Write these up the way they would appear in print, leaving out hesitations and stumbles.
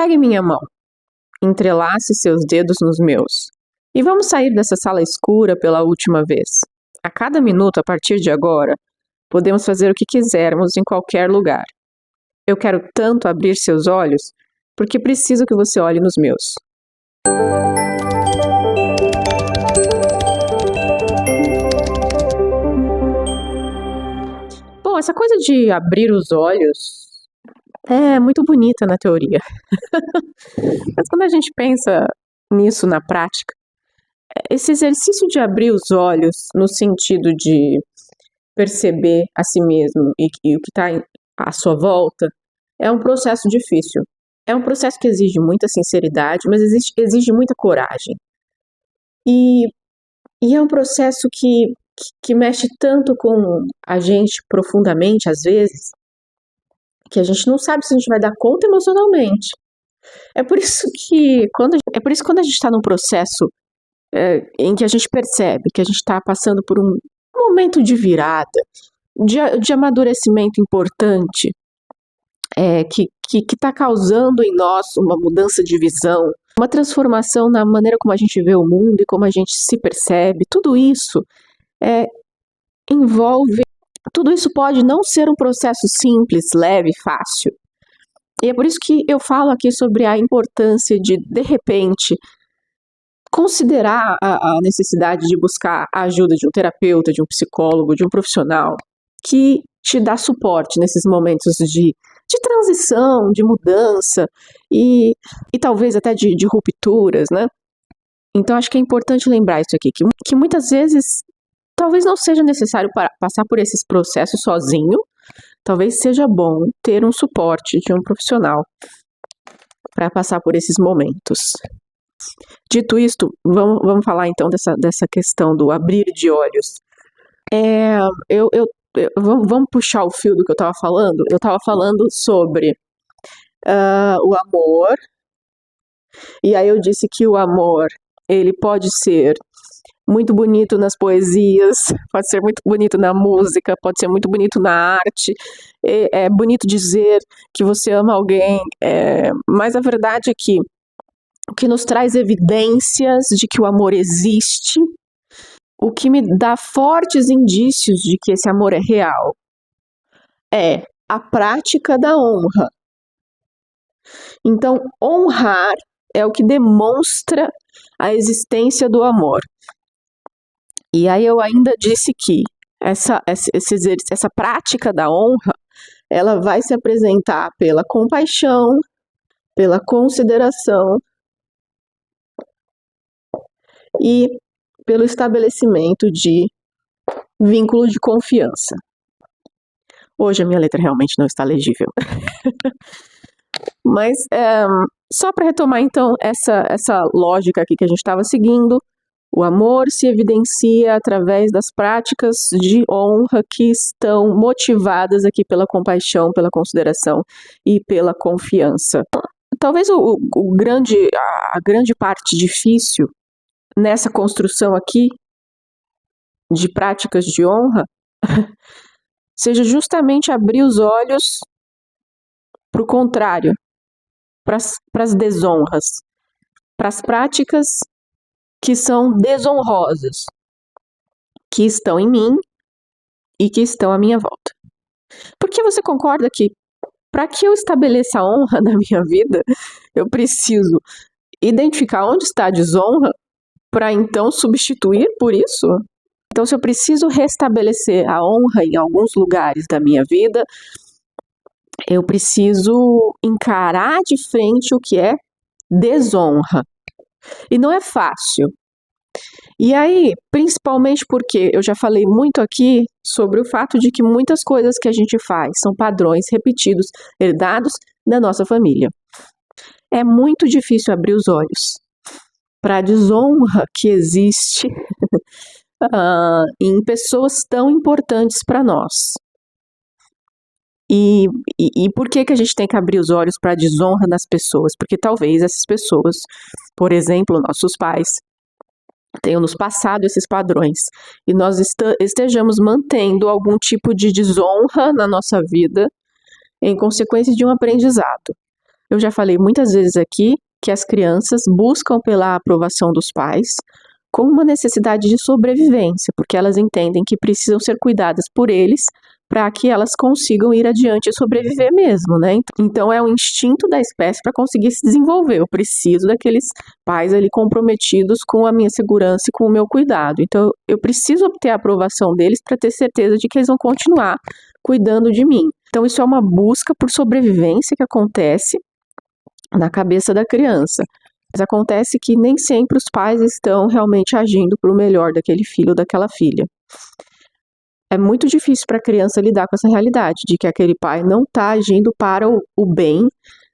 Pegue minha mão, entrelace seus dedos nos meus e vamos sair dessa sala escura pela última vez. A cada minuto, a partir de agora, podemos fazer o que quisermos em qualquer lugar. Eu quero tanto abrir seus olhos porque preciso que você olhe nos meus. Bom, essa coisa de abrir os olhos é muito bonita na teoria. Mas quando a gente pensa nisso na prática, esse exercício de abrir os olhos no sentido de perceber a si mesmo e o que está à sua volta é um processo difícil. É um processo que exige muita sinceridade, mas exige muita coragem. E é um processo que mexe tanto com a gente profundamente, às vezes, que a gente não sabe se a gente vai dar conta emocionalmente. É por isso que quando a gente está num processo em que a gente percebe que a gente está passando por um momento de virada, de amadurecimento importante, que está causando em nós uma mudança de visão, uma transformação na maneira como a gente vê o mundo e como a gente se percebe, tudo isso tudo isso pode não ser um processo simples, leve, fácil. E é por isso que eu falo aqui sobre a importância de repente, considerar a necessidade de buscar a ajuda de um terapeuta, de um psicólogo, de um profissional que te dá suporte nesses momentos de transição, de mudança e talvez até de rupturas, né? Então acho que é importante lembrar isso aqui, que muitas vezes talvez não seja necessário passar por esses processos sozinho, talvez seja bom ter um suporte de um profissional para passar por esses momentos. Dito isto, vamos falar então dessa questão do abrir de olhos. Vamos puxar o fio do que eu estava falando? Eu estava falando sobre o amor, e aí eu disse que o amor, ele pode ser muito bonito nas poesias, pode ser muito bonito na música, pode ser muito bonito na arte, é bonito dizer que você ama alguém, mas a verdade é que o que nos traz evidências de que o amor existe, o que me dá fortes indícios de que esse amor é real, é a prática da honra. Então, honrar é o que demonstra a existência do amor. E aí eu ainda disse que essa prática da honra, ela vai se apresentar pela compaixão, pela consideração e pelo estabelecimento de vínculo de confiança. Hoje a minha letra realmente não está legível. Mas só para retomar então essa lógica aqui que a gente estava seguindo, o amor se evidencia através das práticas de honra que estão motivadas aqui pela compaixão, pela consideração e pela confiança. Talvez a grande parte difícil nessa construção aqui de práticas de honra seja justamente abrir os olhos para o contrário, para as desonras, para as práticas que são desonrosas, que estão em mim e que estão à minha volta. Porque você concorda que para que eu estabeleça a honra na minha vida, eu preciso identificar onde está a desonra para então substituir por isso? Então, se eu preciso restabelecer a honra em alguns lugares da minha vida, eu preciso encarar de frente o que é desonra. E não é fácil. E aí, principalmente porque eu já falei muito aqui sobre o fato de que muitas coisas que a gente faz são padrões repetidos, herdados da nossa família. É muito difícil abrir os olhos para a desonra que existe em pessoas tão importantes para nós. E por que a gente tem que abrir os olhos para a desonra das pessoas? Porque talvez essas pessoas, por exemplo, nossos pais, tenham nos passado esses padrões e nós estejamos mantendo algum tipo de desonra na nossa vida em consequência de um aprendizado. Eu já falei muitas vezes aqui que as crianças buscam pela aprovação dos pais como uma necessidade de sobrevivência, porque elas entendem que precisam ser cuidadas por eles para que elas consigam ir adiante e sobreviver mesmo, né? Então é um instinto da espécie para conseguir se desenvolver. Eu preciso daqueles pais ali comprometidos com a minha segurança e com o meu cuidado. Então eu preciso obter a aprovação deles para ter certeza de que eles vão continuar cuidando de mim. Então isso é uma busca por sobrevivência que acontece na cabeça da criança. Mas acontece que nem sempre os pais estão realmente agindo para o melhor daquele filho ou daquela filha. É muito difícil para a criança lidar com essa realidade, de que aquele pai não está agindo para o bem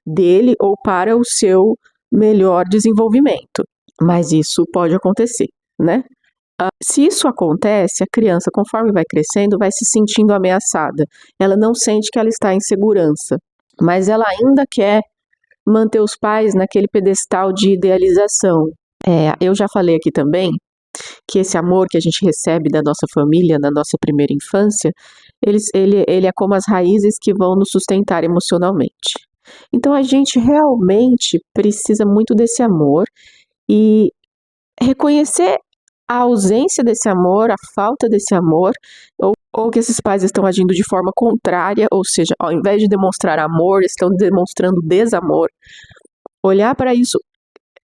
dele ou para o seu melhor desenvolvimento. Mas isso pode acontecer, né? Se isso acontece, a criança, conforme vai crescendo, vai se sentindo ameaçada. Ela não sente que ela está em segurança, mas ela ainda quer manter os pais naquele pedestal de idealização. Eu já falei aqui também que esse amor que a gente recebe da nossa família na nossa primeira infância, ele é como as raízes que vão nos sustentar emocionalmente. Então a gente realmente precisa muito desse amor e reconhecer a ausência desse amor, a falta desse amor, ou que esses pais estão agindo de forma contrária, ou seja, ao invés de demonstrar amor, estão demonstrando desamor. Olhar para isso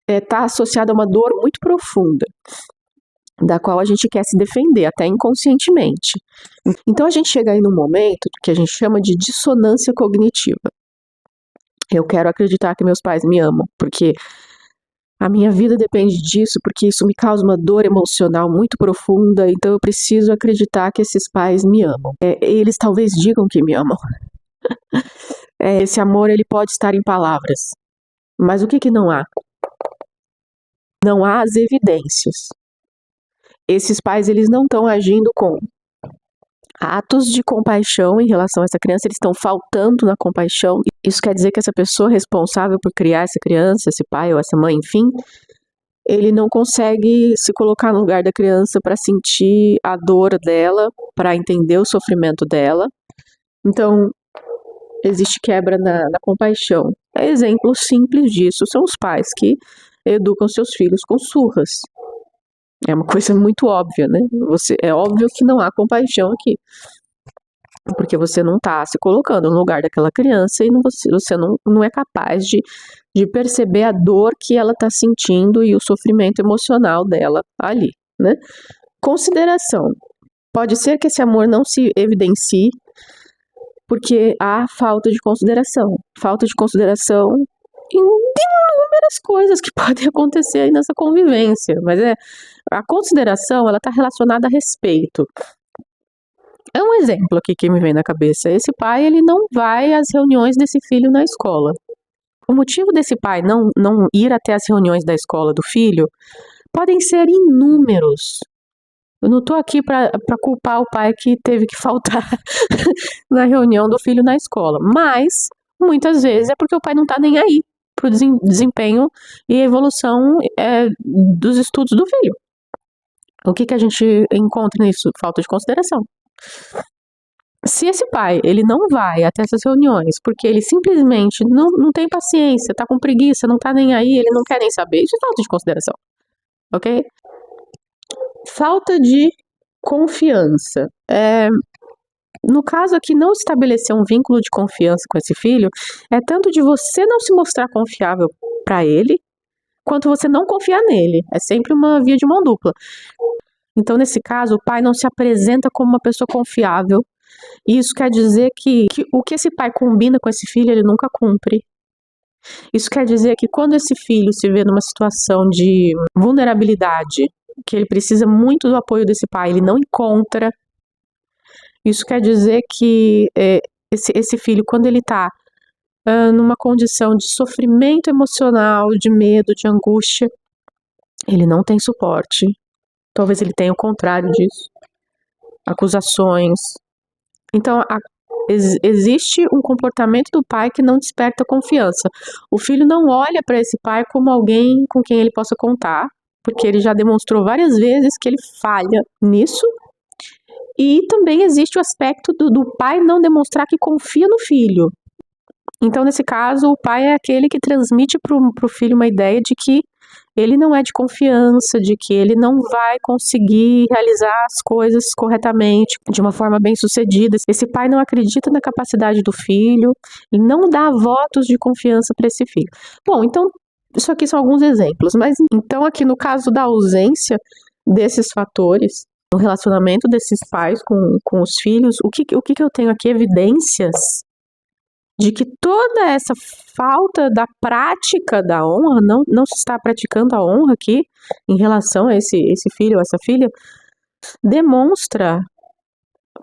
está associado a uma dor muito profunda, da qual a gente quer se defender, até inconscientemente. Então a gente chega aí num momento que a gente chama de dissonância cognitiva. Eu quero acreditar que meus pais me amam, porque a minha vida depende disso, porque isso me causa uma dor emocional muito profunda, então eu preciso acreditar que esses pais me amam. Eles talvez digam que me amam. Esse amor, ele pode estar em palavras. Mas o que não há? Não há as evidências. Esses pais, eles não estão agindo com atos de compaixão em relação a essa criança, eles estão faltando na compaixão. Isso quer dizer que essa pessoa responsável por criar essa criança, esse pai ou essa mãe, enfim, ele não consegue se colocar no lugar da criança para sentir a dor dela, para entender o sofrimento dela. Então, existe quebra na compaixão. Exemplo simples disso são os pais que educam seus filhos com surras. É uma coisa muito óbvia, né? É óbvio que não há compaixão aqui. Porque você não está se colocando no lugar daquela criança e você não é capaz de perceber a dor que ela está sentindo e o sofrimento emocional dela ali, né? Consideração. Pode ser que esse amor não se evidencie porque há falta de consideração. Falta de consideração em inúmeras coisas que podem acontecer aí nessa convivência, mas a consideração, ela está relacionada a respeito. É um exemplo aqui que me vem na cabeça. Esse pai, ele não vai às reuniões desse filho na escola. O motivo desse pai não ir até as reuniões da escola do filho podem ser inúmeros. Eu não estou aqui para culpar o pai que teve que faltar na reunião do filho na escola, mas muitas vezes é porque o pai não está nem aí para o desempenho e evolução dos estudos do filho. O que a gente encontra nisso? Falta de consideração. Se esse pai, ele não vai até essas reuniões porque ele simplesmente não tem paciência, tá com preguiça, não tá nem aí, ele não quer nem saber, isso é falta de consideração, ok? Falta de confiança. No caso aqui, não estabelecer um vínculo de confiança com esse filho é tanto de você não se mostrar confiável para ele, quanto você não confiar nele. É sempre uma via de mão dupla. Então, nesse caso, o pai não se apresenta como uma pessoa confiável. E isso quer dizer que o que esse pai combina com esse filho, ele nunca cumpre. Isso quer dizer que quando esse filho se vê numa situação de vulnerabilidade, que ele precisa muito do apoio desse pai, ele não encontra. Isso quer dizer que esse filho, quando ele está numa condição de sofrimento emocional, de medo, de angústia, ele não tem suporte. Talvez ele tenha o contrário disso. Acusações. Então, existe um comportamento do pai que não desperta confiança. O filho não olha para esse pai como alguém com quem ele possa contar, porque ele já demonstrou várias vezes que ele falha nisso. E também existe o aspecto do pai não demonstrar que confia no filho. Então, nesse caso, o pai é aquele que transmite para o filho uma ideia de que ele não é de confiança, de que ele não vai conseguir realizar as coisas corretamente, de uma forma bem-sucedida. Esse pai não acredita na capacidade do filho, ele não dá votos de confiança para esse filho. Bom, então, isso aqui são alguns exemplos, mas então aqui no caso da ausência desses fatores, no relacionamento desses pais com os filhos, o que eu tenho aqui? Evidências de que toda essa falta da prática da honra, não se está praticando a honra aqui em relação a esse filho ou essa filha, demonstra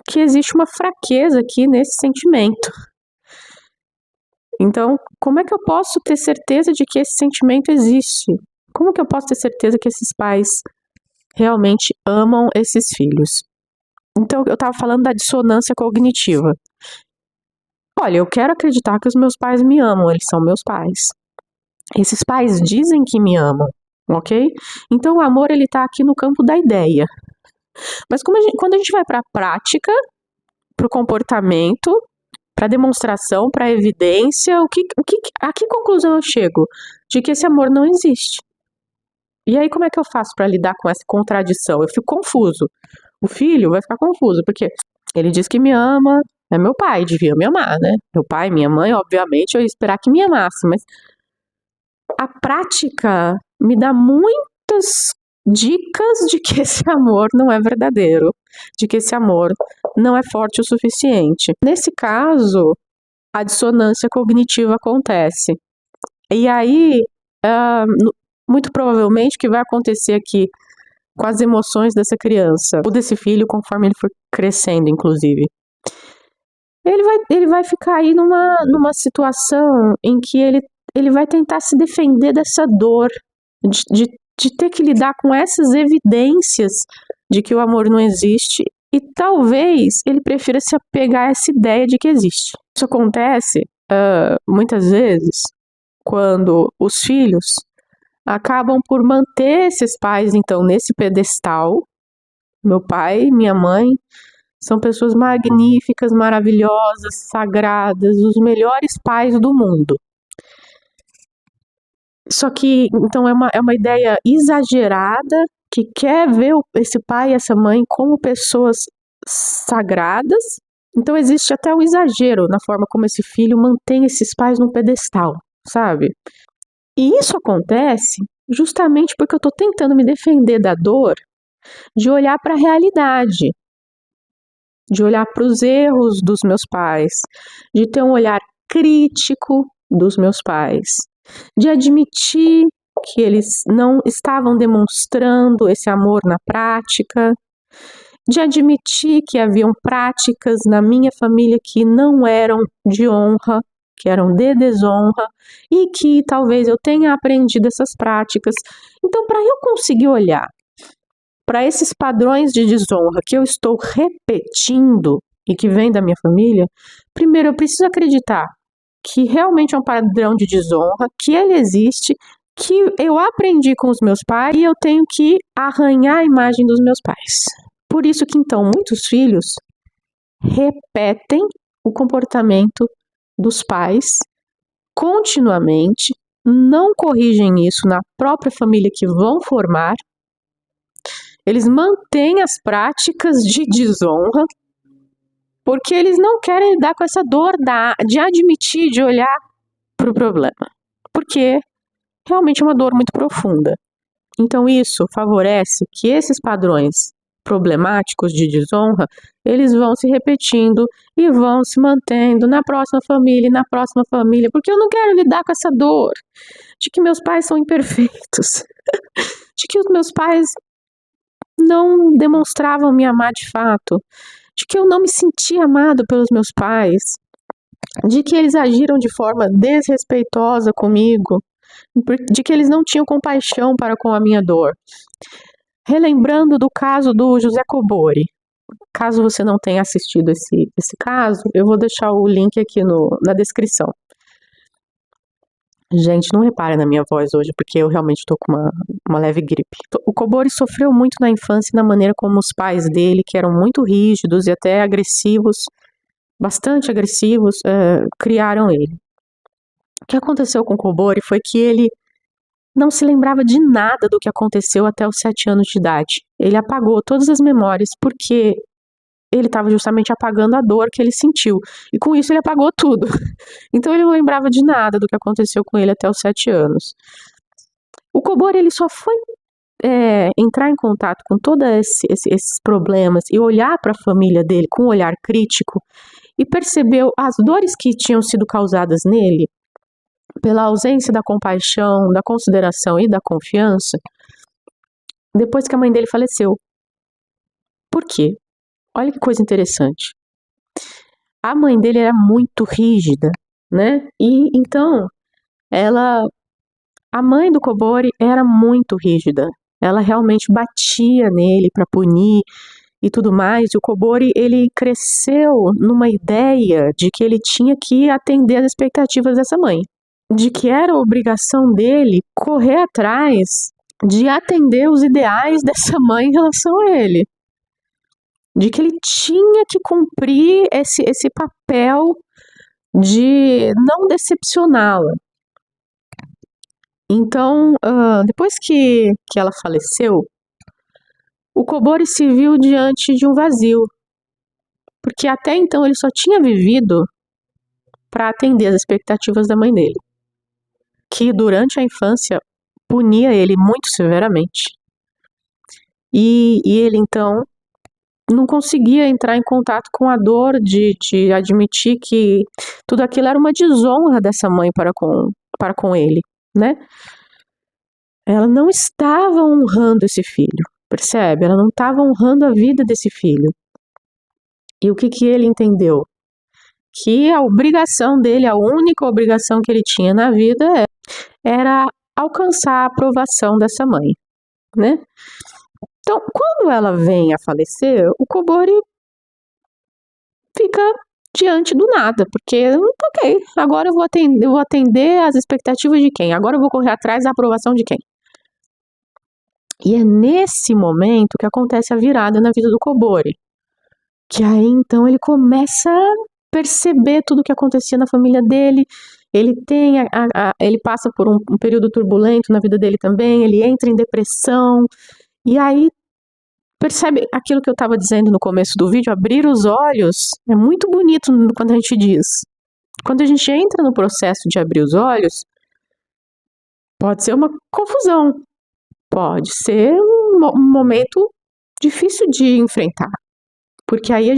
que existe uma fraqueza aqui nesse sentimento. Então, como é que eu posso ter certeza de que esse sentimento existe? Como que eu posso ter certeza que esses pais realmente amam esses filhos? Então, eu estava falando da dissonância cognitiva. Olha, eu quero acreditar que os meus pais me amam, eles são meus pais. Esses pais dizem que me amam, ok? Então o amor, ele tá aqui no campo da ideia. Mas quando a gente vai para a prática, para o comportamento, para a demonstração, para a evidência, a que conclusão eu chego? De que esse amor não existe. E aí como é que eu faço para lidar com essa contradição? Eu fico confuso. O filho vai ficar confuso, porque ele diz que me ama, é meu pai, devia me amar, né? Meu pai, minha mãe, obviamente, eu ia esperar que me amasse, mas a prática me dá muitas dicas de que esse amor não é verdadeiro, de que esse amor não é forte o suficiente. Nesse caso, a dissonância cognitiva acontece. E aí, muito provavelmente, o que vai acontecer aqui com as emoções dessa criança, ou desse filho, conforme ele for crescendo, inclusive, ele vai ficar aí numa situação em que ele vai tentar se defender dessa dor, de ter que lidar com essas evidências de que o amor não existe, e talvez ele prefira se apegar a essa ideia de que existe. Isso acontece muitas vezes quando os filhos acabam por manter esses pais, então, nesse pedestal. Meu pai, minha mãe são pessoas magníficas, maravilhosas, sagradas, os melhores pais do mundo. Só que, então, é uma ideia exagerada que quer ver esse pai e essa mãe como pessoas sagradas. Então, existe até um exagero na forma como esse filho mantém esses pais no pedestal, sabe? E isso acontece justamente porque eu estou tentando me defender da dor de olhar para a realidade, de olhar para os erros dos meus pais, de ter um olhar crítico dos meus pais, de admitir que eles não estavam demonstrando esse amor na prática, de admitir que haviam práticas na minha família que não eram de honra, que eram de desonra, e que talvez eu tenha aprendido essas práticas. Então, para eu conseguir olhar para esses padrões de desonra que eu estou repetindo e que vem da minha família, primeiro eu preciso acreditar que realmente é um padrão de desonra, que ele existe, que eu aprendi com os meus pais e eu tenho que arranhar a imagem dos meus pais. Por isso que então muitos filhos repetem o comportamento dos pais continuamente, não corrigem isso na própria família que vão formar. Eles mantêm as práticas de desonra porque eles não querem lidar com essa dor de admitir, de olhar para o problema. Porque realmente é uma dor muito profunda. Então isso favorece que esses padrões problemáticos de desonra, eles vão se repetindo e vão se mantendo na próxima família e na próxima família, porque eu não quero lidar com essa dor de que meus pais são imperfeitos, de que os meus pais não demonstravam me amar de fato, de que eu não me sentia amado pelos meus pais, de que eles agiram de forma desrespeitosa comigo, de que eles não tinham compaixão para com a minha dor. Relembrando do caso do José Cobori, caso você não tenha assistido esse caso, eu vou deixar o link aqui na descrição. Gente, não reparem na minha voz hoje, porque eu realmente estou com uma leve gripe. O Cobori sofreu muito na infância na maneira como os pais dele, que eram muito rígidos e até agressivos, bastante agressivos, criaram ele. O que aconteceu com o Kobori foi que ele não se lembrava de nada do que aconteceu até os 7 anos de idade. Ele apagou todas as memórias porque ele estava justamente apagando a dor que ele sentiu. E com isso ele apagou tudo. Então ele não lembrava de nada do que aconteceu com ele até os 7 anos. O Kobori ele só foi entrar em contato com todos esses problemas e olhar para a família dele com um olhar crítico e percebeu as dores que tinham sido causadas nele pela ausência da compaixão, da consideração e da confiança depois que a mãe dele faleceu. Por quê? Olha que coisa interessante. A mãe dele era muito rígida, né? E então a mãe do Kobori era muito rígida. Ela realmente batia nele para punir e tudo mais. E o Kobori, ele cresceu numa ideia de que ele tinha que atender às expectativas dessa mãe, de que era obrigação dele correr atrás de atender os ideais dessa mãe em relação a ele, de que ele tinha que cumprir esse papel de não decepcioná-la. Então, depois que ela faleceu, o Kobori se viu diante de um vazio, porque até então ele só tinha vivido para atender as expectativas da mãe dele, que durante a infância punia ele muito severamente. E ele então não conseguia entrar em contato com a dor de admitir que tudo aquilo era uma desonra dessa mãe para com ele, né? Ela não estava honrando esse filho, percebe? Ela não estava honrando a vida desse filho. E o que ele entendeu? Que a obrigação dele, a única obrigação que ele tinha na vida era alcançar a aprovação dessa mãe, né? Então, quando ela vem a falecer, o Kobori fica diante do nada, porque, ok, agora eu vou atender às expectativas de quem? Agora eu vou correr atrás da aprovação de quem? E é nesse momento que acontece a virada na vida do Kobori, que aí então ele começa a perceber tudo o que acontecia na família dele. Ele ele passa por um período turbulento na vida dele também, ele entra em depressão, e aí percebe aquilo que eu estava dizendo no começo do vídeo, abrir os olhos é muito bonito quando a gente diz. Quando a gente entra no processo de abrir os olhos, pode ser uma confusão, pode ser um momento difícil de enfrentar, porque aí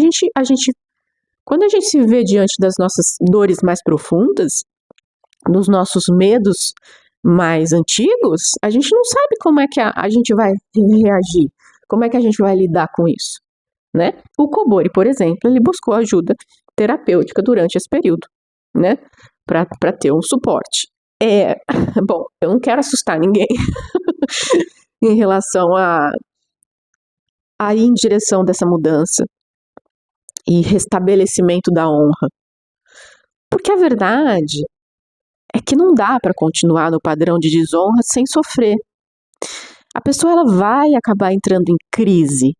quando a gente se vê diante das nossas dores mais profundas, dos nossos medos mais antigos, a gente não sabe como é que a gente vai reagir, como é que a gente vai lidar com isso, né? O Kobori, por exemplo, ele buscou ajuda terapêutica durante esse período, né? Para ter um suporte. Bom, eu não quero assustar ninguém em relação a ir em direção dessa mudança e restabelecimento da honra. Porque a verdade é que não dá para continuar no padrão de desonra sem sofrer. A pessoa ela vai acabar entrando em crise.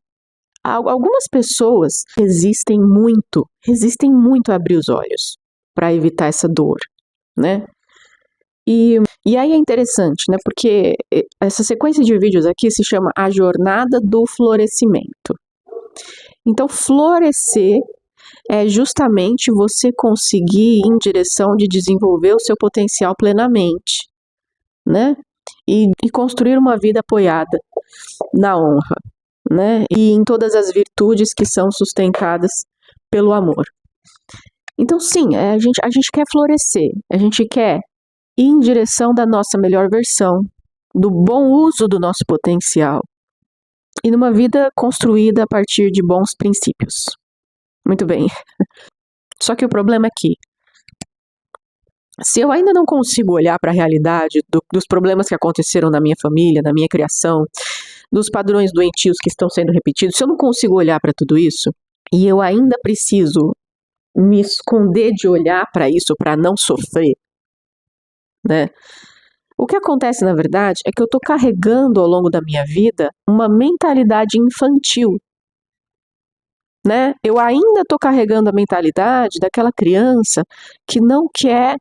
Algumas pessoas resistem muito a abrir os olhos para evitar essa dor, né? E aí é interessante, né? Porque essa sequência de vídeos aqui se chama A Jornada do Florescimento. Então, florescer é justamente você conseguir ir em direção de desenvolver o seu potencial plenamente, né? E construir uma vida apoiada na honra, né? E em todas as virtudes que são sustentadas pelo amor. Então, sim, a gente quer florescer, a gente quer ir em direção da nossa melhor versão, do bom uso do nosso potencial e numa vida construída a partir de bons princípios. Muito bem. Só que o problema é que, se eu ainda não consigo olhar para a realidade dos problemas que aconteceram na minha família, na minha criação, dos padrões doentios que estão sendo repetidos, se eu não consigo olhar para tudo isso, e eu ainda preciso me esconder de olhar para isso para não sofrer, né? O que acontece, na verdade, é que eu estou carregando ao longo da minha vida uma mentalidade infantil, né? Eu ainda estou carregando a mentalidade daquela criança que não quer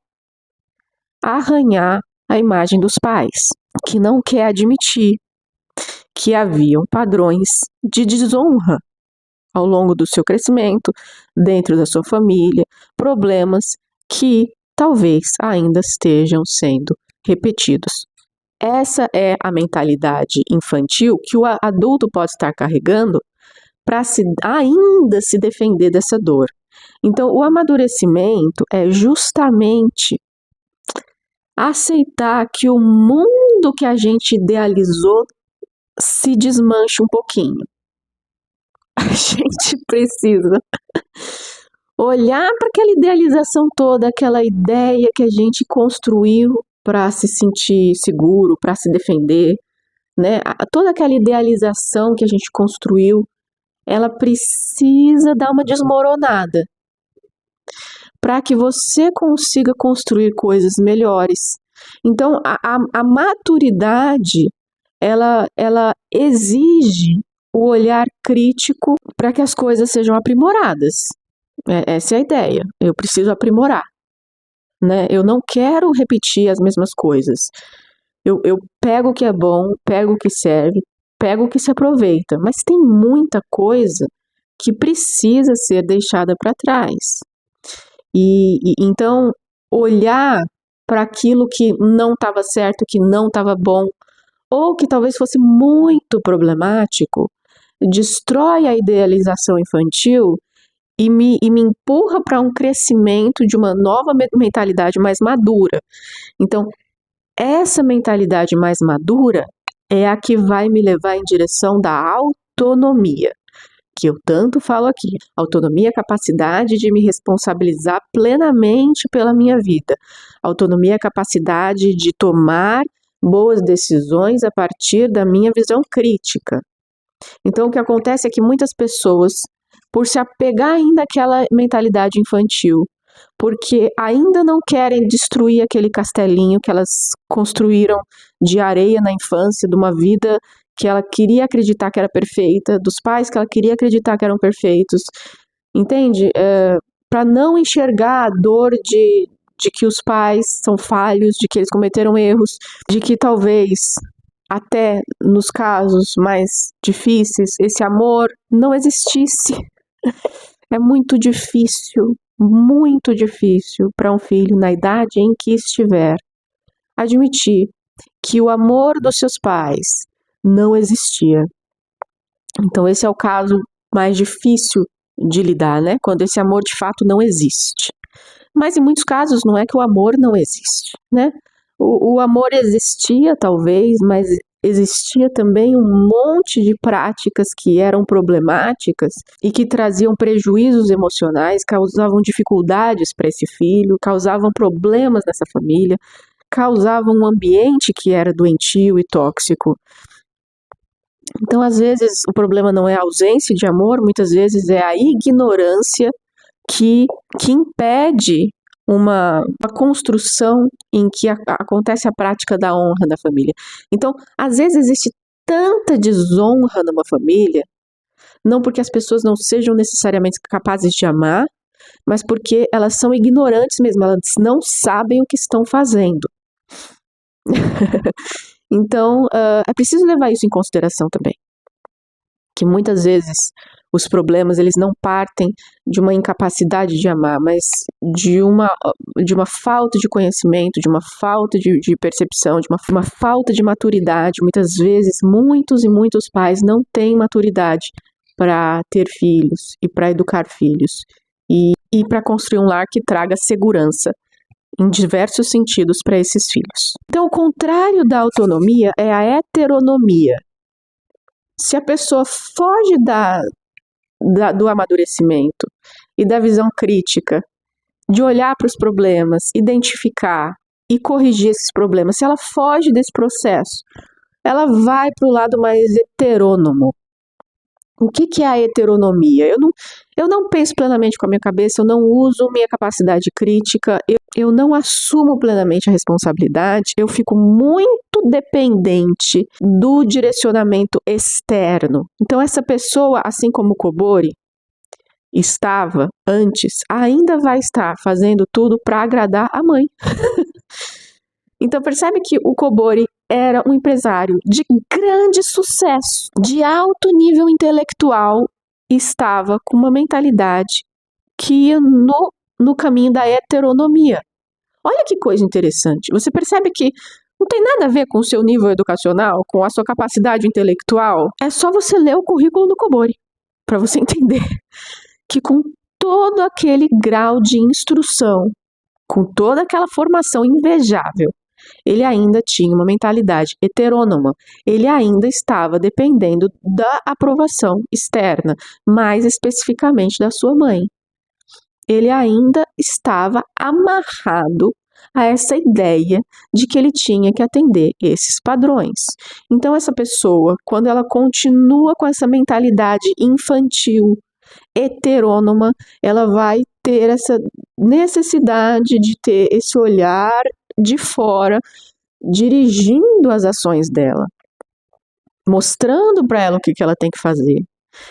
arranhar a imagem dos pais, que não quer admitir que haviam padrões de desonra ao longo do seu crescimento, dentro da sua família, problemas que talvez ainda estejam sendo repetidos. Essa é a mentalidade infantil que o adulto pode estar carregando para ainda se defender dessa dor. Então, o amadurecimento é justamente aceitar que o mundo que a gente idealizou se desmanche um pouquinho. A gente precisa olhar para aquela idealização toda, aquela ideia que a gente construiu para se sentir seguro, para se defender, né? Toda aquela idealização que a gente construiu, ela precisa dar uma desmoronada para que você consiga construir coisas melhores. Então, a maturidade, ela exige o olhar crítico para que as coisas sejam aprimoradas. Essa é a ideia. Eu preciso aprimorar, né? Eu não quero repetir as mesmas coisas. Eu pego o que é bom, pego o que serve, pego o que se aproveita. Mas tem muita coisa que precisa ser deixada para trás. Então, olhar para aquilo que não estava certo, que não estava bom, ou que talvez fosse muito problemático, destrói a idealização infantil e me empurra para um crescimento de uma nova mentalidade mais madura. Então, essa mentalidade mais madura é a que vai me levar em direção da autonomia, que eu tanto falo aqui. Autonomia é a capacidade de me responsabilizar plenamente pela minha vida. Autonomia é a capacidade de tomar boas decisões a partir da minha visão crítica. Então, o que acontece é que muitas pessoas, por se apegar ainda àquela mentalidade infantil, porque ainda não querem destruir aquele castelinho que elas construíram de areia na infância, de uma vida que ela queria acreditar que era perfeita, dos pais que ela queria acreditar que eram perfeitos, entende? Para não enxergar a dor de que os pais são falhos, de que eles cometeram erros, de que talvez, até nos casos mais difíceis, esse amor não existisse. É muito difícil para um filho, na idade em que estiver, admitir que o amor dos seus pais não existia. Então, esse é o caso mais difícil de lidar, né? Quando esse amor de fato não existe. Mas em muitos casos não é que o amor não existe, né? O amor existia, talvez, mas existia também um monte de práticas que eram problemáticas e que traziam prejuízos emocionais, causavam dificuldades para esse filho, causavam problemas nessa família, causavam um ambiente que era doentio e tóxico. Então, às vezes, o problema não é a ausência de amor, muitas vezes é a ignorância que impede uma construção em que acontece a prática da honra na família. Então, às vezes existe tanta desonra numa família, não porque as pessoas não sejam necessariamente capazes de amar, mas porque elas são ignorantes mesmo, elas não sabem o que estão fazendo. Então, é preciso levar isso em consideração também, que muitas vezes os problemas, eles não partem de uma incapacidade de amar, mas de uma falta de conhecimento, de uma falta de percepção, de uma falta de maturidade. Muitas vezes, muitos e muitos pais não têm maturidade para ter filhos e para educar filhos e para construir um lar que traga segurança em diversos sentidos para esses filhos. Então, o contrário da autonomia é a heteronomia. Se a pessoa foge do amadurecimento e da visão crítica, de olhar para os problemas, identificar e corrigir esses problemas, se ela foge desse processo, ela vai para o lado mais heterônomo. O que é a heteronomia? Eu não penso plenamente com a minha cabeça, eu não uso minha capacidade crítica, eu não assumo plenamente a responsabilidade, eu fico muito dependente do direcionamento externo. Então, essa pessoa, assim como o Kobori estava antes, ainda vai estar fazendo tudo para agradar a mãe. Então percebe que o Kobori era um empresário de grande sucesso, de alto nível intelectual, e estava com uma mentalidade que ia no caminho da heteronomia. Olha que coisa interessante. Você percebe que não tem nada a ver com o seu nível educacional, com a sua capacidade intelectual. É só você ler o currículo do Kobori para você entender que com todo aquele grau de instrução, com toda aquela formação invejável, ele ainda tinha uma mentalidade heterônoma. Ele ainda estava dependendo da aprovação externa, mais especificamente da sua mãe. Ele ainda estava amarrado a essa ideia de que ele tinha que atender esses padrões. Então, essa pessoa, quando ela continua com essa mentalidade infantil, heterônoma, ela vai ter essa necessidade de ter esse olhar de fora, dirigindo as ações dela, mostrando para ela o que ela tem que fazer.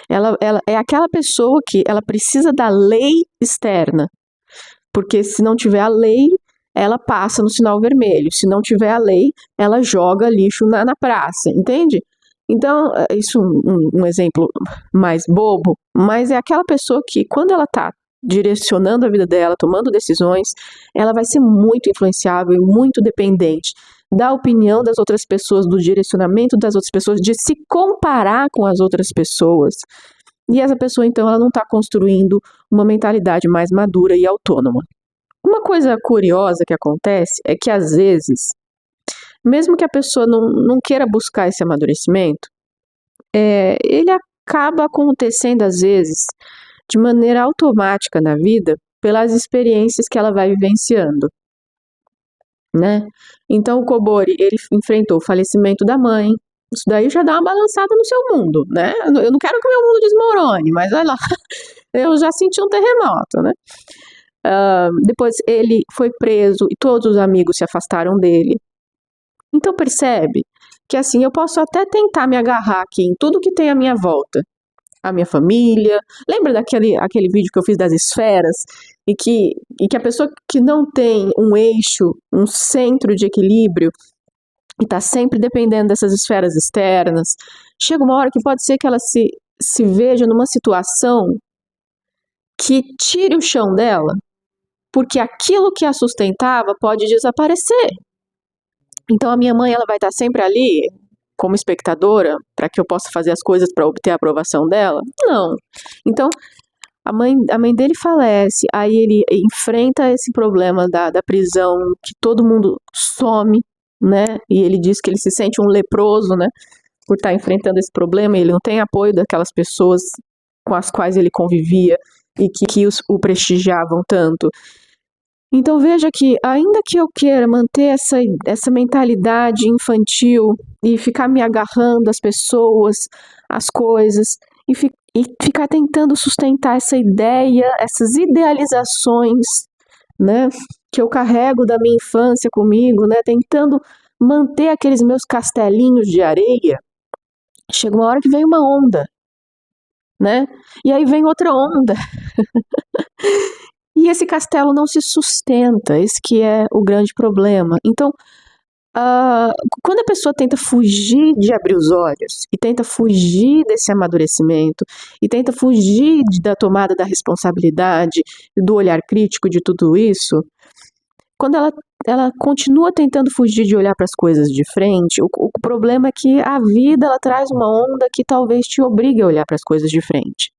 Ela é aquela pessoa que ela precisa da lei externa, porque se não tiver a lei, ela passa no sinal vermelho. Se não tiver a lei, ela joga lixo na praça, entende? Então, isso um exemplo mais bobo, mas é aquela pessoa que, quando ela está direcionando a vida dela, tomando decisões, ela vai ser muito influenciável e muito dependente da opinião das outras pessoas, do direcionamento das outras pessoas, de se comparar com as outras pessoas. E essa pessoa, então, ela não está construindo uma mentalidade mais madura e autônoma. Uma coisa curiosa que acontece é que, às vezes, mesmo que a pessoa não queira buscar esse amadurecimento, ele acaba acontecendo, às vezes, de maneira automática na vida, pelas experiências que ela vai vivenciando, né? Então, o Kobori, ele enfrentou o falecimento da mãe. Isso daí já dá uma balançada no seu mundo, né? Eu não quero que o meu mundo desmorone, mas olha lá, eu já senti um terremoto, né? Depois ele foi preso e todos os amigos se afastaram dele. Então percebe que assim, eu posso até tentar me agarrar aqui em tudo que tem à minha volta. A minha família. Lembra aquele vídeo que eu fiz das esferas? E que a pessoa que não tem um eixo, um centro de equilíbrio, e está sempre dependendo dessas esferas externas, chega uma hora que pode ser que ela se veja numa situação que tire o chão dela, porque aquilo que a sustentava pode desaparecer. Então a minha mãe, ela vai estar sempre ali como espectadora para que eu possa fazer as coisas para obter a aprovação dela? Não. Então a mãe dele falece, aí ele enfrenta esse problema da prisão, que todo mundo some, né? E ele diz que ele se sente um leproso, né? Por estar enfrentando esse problema, e ele não tem apoio daquelas pessoas com as quais ele convivia e que o prestigiavam tanto. Então veja que, ainda que eu queira manter essa mentalidade infantil e ficar me agarrando às pessoas, às coisas, e ficar tentando sustentar essa ideia, essas idealizações, né, que eu carrego da minha infância comigo, né, tentando manter aqueles meus castelinhos de areia, chega uma hora que vem uma onda, né, e aí vem outra onda. E esse castelo não se sustenta, esse que é o grande problema. Então, quando a pessoa tenta fugir de abrir os olhos, e tenta fugir desse amadurecimento, e tenta fugir da tomada da responsabilidade, do olhar crítico de tudo isso, quando ela continua tentando fugir de olhar para as coisas de frente, o problema é que a vida, ela traz uma onda que talvez te obrigue a olhar para as coisas de frente.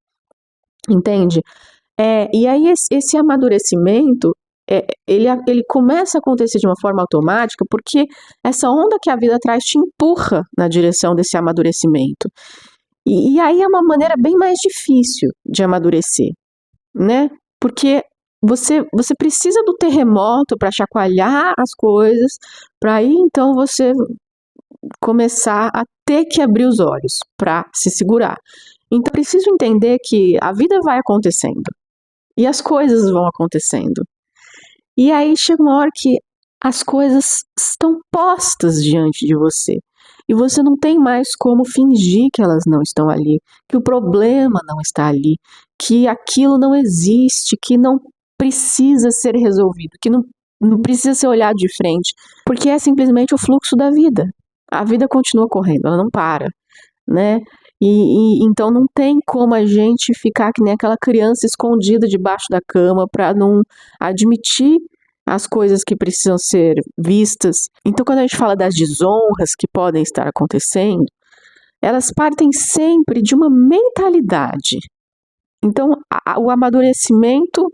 Entende? E aí esse amadurecimento, ele começa a acontecer de uma forma automática, porque essa onda que a vida traz te empurra na direção desse amadurecimento. E aí é uma maneira bem mais difícil de amadurecer, né? Porque você precisa do terremoto para chacoalhar as coisas, para aí então você começar a ter que abrir os olhos para se segurar. Então, preciso entender que a vida vai acontecendo. E as coisas vão acontecendo. E aí chega uma hora que as coisas estão postas diante de você. E você não tem mais como fingir que elas não estão ali, que o problema não está ali, que aquilo não existe, que não precisa ser resolvido, que não não precisa ser olhado de frente, porque é simplesmente o fluxo da vida. A vida continua correndo, ela não para, né? E então não tem como a gente ficar que nem aquela criança escondida debaixo da cama para não admitir as coisas que precisam ser vistas. Então, quando a gente fala das desonras que podem estar acontecendo, elas partem sempre de uma mentalidade. Então, o amadurecimento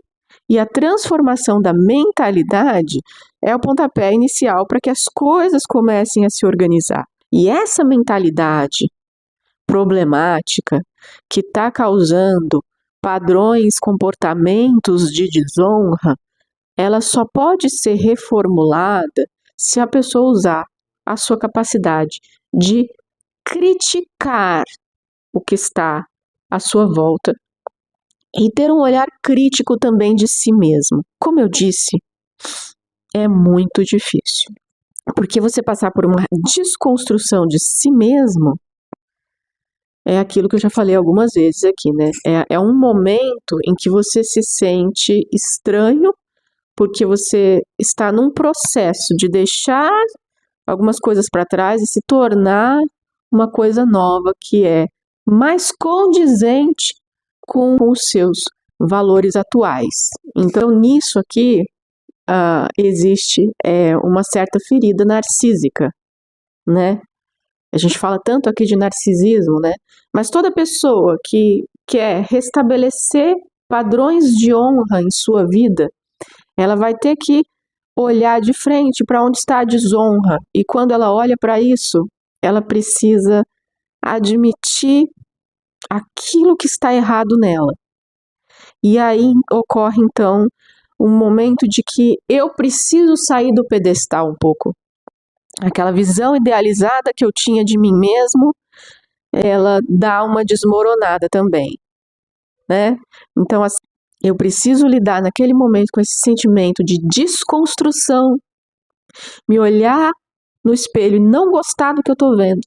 e a transformação da mentalidade é o pontapé inicial para que as coisas comecem a se organizar. E essa mentalidade problemática que está causando padrões, comportamentos de desonra, ela só pode ser reformulada se a pessoa usar a sua capacidade de criticar o que está à sua volta e ter um olhar crítico também de si mesmo. Como eu disse, é muito difícil, porque você passar por uma desconstrução de si mesmo é aquilo que eu já falei algumas vezes aqui, né? É um momento em que você se sente estranho, porque você está num processo de deixar algumas coisas para trás e se tornar uma coisa nova que é mais condizente com os seus valores atuais. Então, nisso aqui, existe uma certa ferida narcísica, né? A gente fala tanto aqui de narcisismo, né? Mas toda pessoa que quer restabelecer padrões de honra em sua vida, ela vai ter que olhar de frente para onde está a desonra. E quando ela olha para isso, ela precisa admitir aquilo que está errado nela. E aí ocorre, então, um momento de que eu preciso sair do pedestal um pouco. Aquela visão idealizada que eu tinha de mim mesmo, ela dá uma desmoronada também, né? Então, assim, eu preciso lidar naquele momento com esse sentimento de desconstrução, me olhar no espelho e não gostar do que eu estou vendo.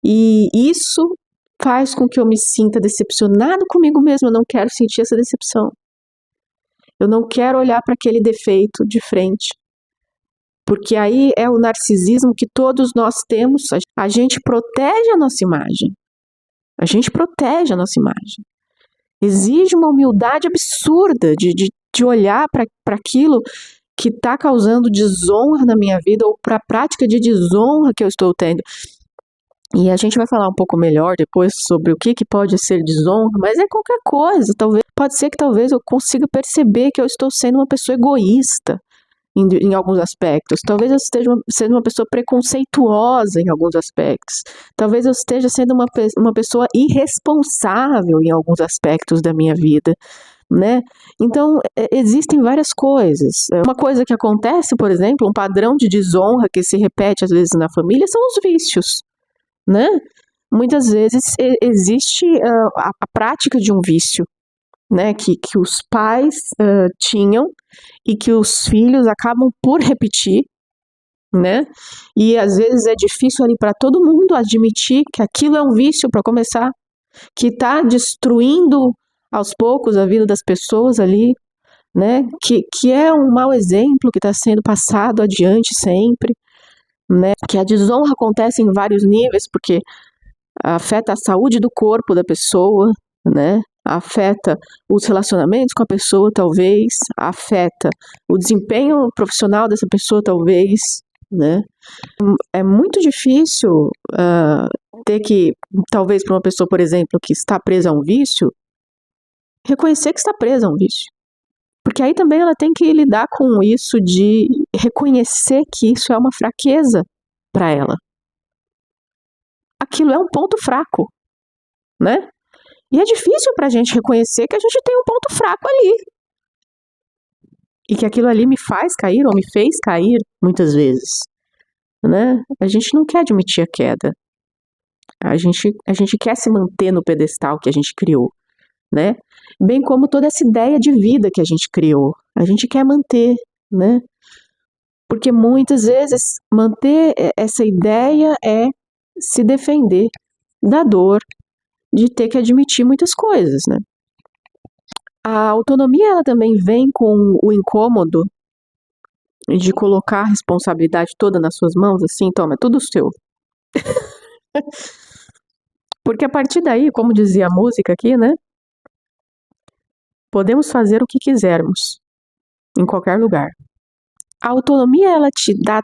E isso faz com que eu me sinta decepcionado comigo mesmo. Eu não quero sentir essa decepção. Eu não quero olhar para aquele defeito de frente. Porque aí é o narcisismo que todos nós temos. A gente protege a nossa imagem. A gente protege a nossa imagem. Exige uma humildade absurda de olhar para aquilo que está causando desonra na minha vida ou para a prática de desonra que eu estou tendo. E a gente vai falar um pouco melhor depois sobre o que pode ser desonra, mas é qualquer coisa. Pode ser que talvez eu consiga perceber que eu estou sendo uma pessoa egoísta em alguns aspectos. Talvez eu esteja sendo uma pessoa preconceituosa em alguns aspectos. Talvez eu esteja sendo uma pessoa irresponsável em alguns aspectos da minha vida, né? Então, existem várias coisas. Uma coisa que acontece, por exemplo, um padrão de desonra que se repete às vezes na família são os vícios, né? Muitas vezes existe a prática de um vício, né, que os pais tinham e que os filhos acabam por repetir, né? E às vezes é difícil ali para todo mundo admitir que aquilo é um vício para começar, que está destruindo aos poucos a vida das pessoas ali, né? Que é um mau exemplo que está sendo passado adiante sempre, né? Que a desonra acontece em vários níveis, porque afeta a saúde do corpo da pessoa, né? Afeta os relacionamentos com a pessoa, talvez, afeta o desempenho profissional dessa pessoa, talvez, né? É muito difícil ter que, talvez para uma pessoa, por exemplo, que está presa a um vício, reconhecer que está presa a um vício. Porque aí também ela tem que lidar com isso de reconhecer que isso é uma fraqueza para ela. Aquilo é um ponto fraco, né? E é difícil para a gente reconhecer que a gente tem um ponto fraco ali. E que aquilo ali me faz cair ou me fez cair muitas vezes, né? A gente não quer admitir a queda. A gente quer se manter no pedestal que a gente criou, né? Bem como toda essa ideia de vida que a gente criou. A gente quer manter, né? Porque muitas vezes manter essa ideia é se defender da dor de ter que admitir muitas coisas, né? A autonomia ela também vem com o incômodo de colocar a responsabilidade toda nas suas mãos, assim, toma, é tudo seu. Porque a partir daí, como dizia a música aqui, né? Podemos fazer o que quisermos, em qualquer lugar. A autonomia, ela te dá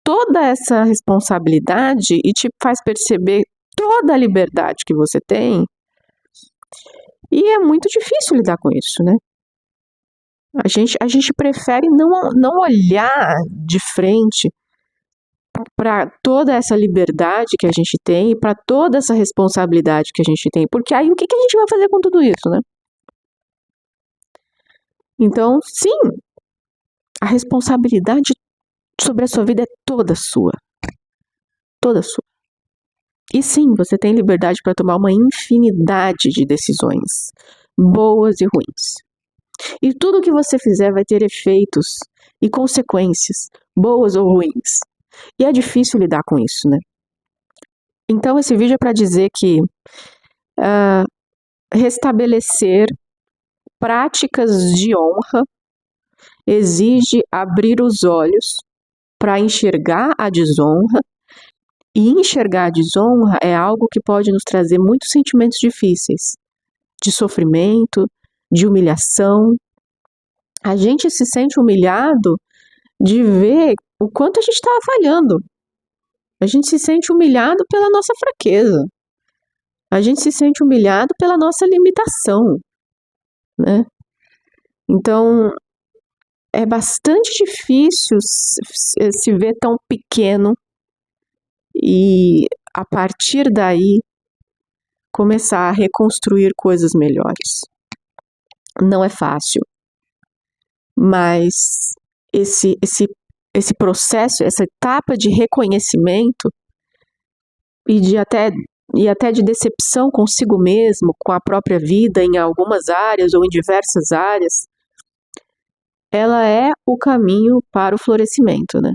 toda essa responsabilidade e te faz perceber toda a liberdade que você tem. E é muito difícil lidar com isso, né? A gente prefere não olhar de frente para toda essa liberdade que a gente tem e para toda essa responsabilidade que a gente tem. Porque aí o que a gente vai fazer com tudo isso, né? Então, sim, a responsabilidade sobre a sua vida é toda sua. Toda sua. E sim, você tem liberdade para tomar uma infinidade de decisões, boas e ruins. E tudo que você fizer vai ter efeitos e consequências, boas ou ruins. E é difícil lidar com isso, né? Então, esse vídeo é para dizer que restabelecer práticas de honra exige abrir os olhos para enxergar a desonra. E enxergar a desonra é algo que pode nos trazer muitos sentimentos difíceis, de sofrimento, de humilhação. A gente se sente humilhado de ver o quanto a gente está falhando. A gente se sente humilhado pela nossa fraqueza. A gente se sente humilhado pela nossa limitação, né? Então, é bastante difícil se ver tão pequeno e, a partir daí, começar a reconstruir coisas melhores. Não é fácil, mas esse processo, essa etapa de reconhecimento e até de decepção consigo mesmo, com a própria vida em algumas áreas ou em diversas áreas, ela é o caminho para o florescimento, né?